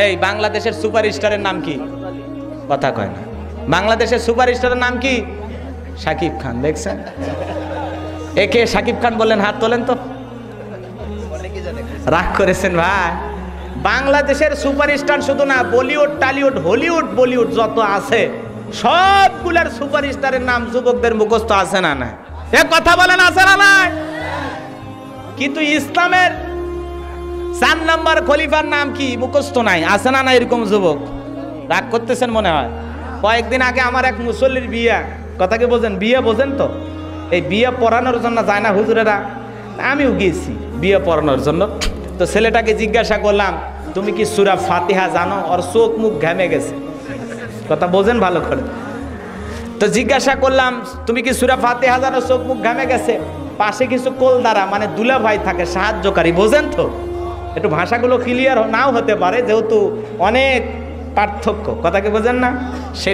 এই বাংলাদেশের সুপারস্টারের নাম কি? কথা কয় না। বাংলাদেশের সুপারস্টারের নাম কি? শাকিব খান। দেখছেন? একে শাকিব খান বললেন, হাত তোলেন তো। রাগ করেছেন ভাই? বাংলাদেশের সুপারস্টার শুধু না, বলিউড, টলিউড, হলিউড, বলিউড যত আছে সবগুলার সুপারস্টারের নাম যুবকদের মুখস্থ আছে না না? এ কথা বলেন, আছে না নাই? কিন্তু ইসলামের 4 নম্বর খলিফার নাম কি মুখস্থ নাই, আছে না না এরকম যুবক? রাগ করতেছেন মনে হয়। কয়েকদিন আগে আমার এক মুসল্লির বিয়ে, কথা কি বোঝেন? বিয়ে বোঝেন তো? এই বিয়ে পড়ানোর জন্য যায় না হুজুরেরা, আমিও গিয়েছি বিয়ে পড়ানোর জন্য। তো ছেলেটাকে জিজ্ঞাসা করলাম, তুমি কি সূরা ফাতিহা জানো? ওর চোখ মুখ ঘেমে গেছে, কথা বোঝেন ভালো করে। তো জিজ্ঞাসা করলাম, তুমি কি সূরা ফাতিহা জানো? চোখ মুখ ঘেমে গেছে। পাশে কিছু কোল দ্বারা মানে দুলা ভাই থাকে, সাহায্যকারী, বোঝেন তো? একটু ভাষাগুলো ক্লিয়ার নাও হতে পারে, যেহেতু অনেক পার্থক্য, কথা কি বোঝেন না? সে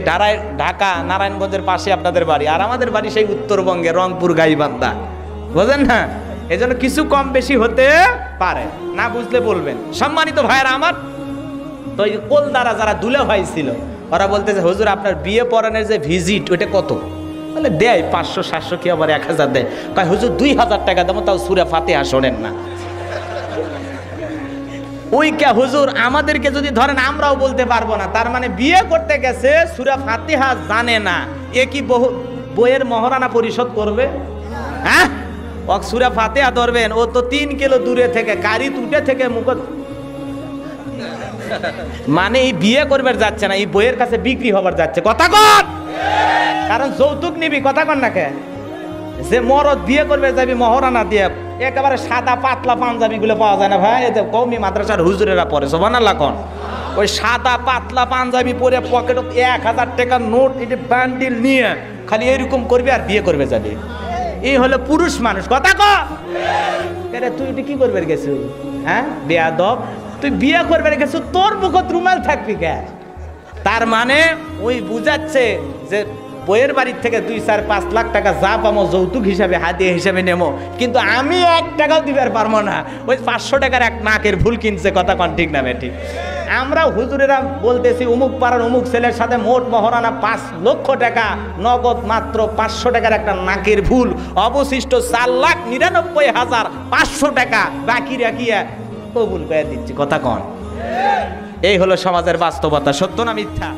ঢাকা নারায়ণগঞ্জের পাশে আপনাদের বাড়ি, আর আমাদের বাড়ি সেই উত্তরবঙ্গে রংপুর গাইবান্ধা, বোঝেন না? এজন্য কিছু কম বেশি হতে পারে, না বুঝলে বলবেন। সম্মানিত ভাইয়েরা আমার, তো এই কোল দ্বারা যারা দুলা ভাই ছিল, ওরা বলতেছে, হুজুর আপনার বিয়ে পড়ানোর যে ভিজিট ওইটা কত? বলে দেয় 500-700 কি আবার 1000 দেয়। কয় হুজুর 2000 টাকা দেবো, তাও সূরা ফাতিহা শোনেন না। ওই কে হুজুর, আমাদেরকে যদি ধরেন আমরাও বলতে পারবো না, তার মানে বিয়ে করতে গেছে সূরা ফাতিহা জানে না, এ কি বইয়ের মহারণা পরিশোধ করবে? হ্যাঁ, ও সূরা ফাতিহা ধরবেন, ও তো 3 কিলো দূরে থেকে গাড়ি তুটে থেকে মুখ, মানে এই বিয়ে করবার যাচ্ছে না, এই বইয়ের কাছে বিক্রি হবার যাচ্ছে। কথা কন, কারণ যৌতুক নিবি, কথা কন না কে? যে মরদ বিয়ে করবে যাবি মহারণা দিয়ে, একেবারে সাদা পাতলা পাঞ্জাবি গুলো পাওয়া যায় না ভাই? এতে কওমি মাদ্রাসার হুজুরেরা পরে, সুবহানাল্লাহ কোন, ওই সাদা পাতলা পাঞ্জাবি পরে পকেটে 1000 টাকার নোট এটা বান্ডিল নিয়ে খালি এরকম করবি আর বিয়ে করবে যাবি। এই হলো পুরুষ মানুষ। কথা কর, তুই এটা কি করবে গেছু? হ্যাঁ বেয়াদব, তুই বিয়ে করবে গেছু, তোর মুখত রুমাল থাকবি কে? তার মানে ওই বুঝাচ্ছে যে বইয়ের বাড়ির থেকে 2-4-5 লাখ টাকা যা পাবো যৌতুক হিসাবে, হাতিয়ে হিসাবে নেবো, কিন্তু আমি 1 টাকাও দিবার পারবো না। ওই 500 টাকার এক নাকের ভুল কিনছে, কথা কন ঠিক না বেঠিক? আমরা হুজুরেরা বলতেছি অমুক পাড়ার অমুক ছেলের সাথে মোট মহারণা 5 লক্ষ টাকা, নগদ মাত্র 500 টাকার একটা নাকের ভুল, অবশিষ্ট 4,99,500 টাকা বাকি রাখিয়া কবুল করে দিচ্ছি। কথা কন, এই হলো সমাজের বাস্তবতা। সত্য না মিথ্যা?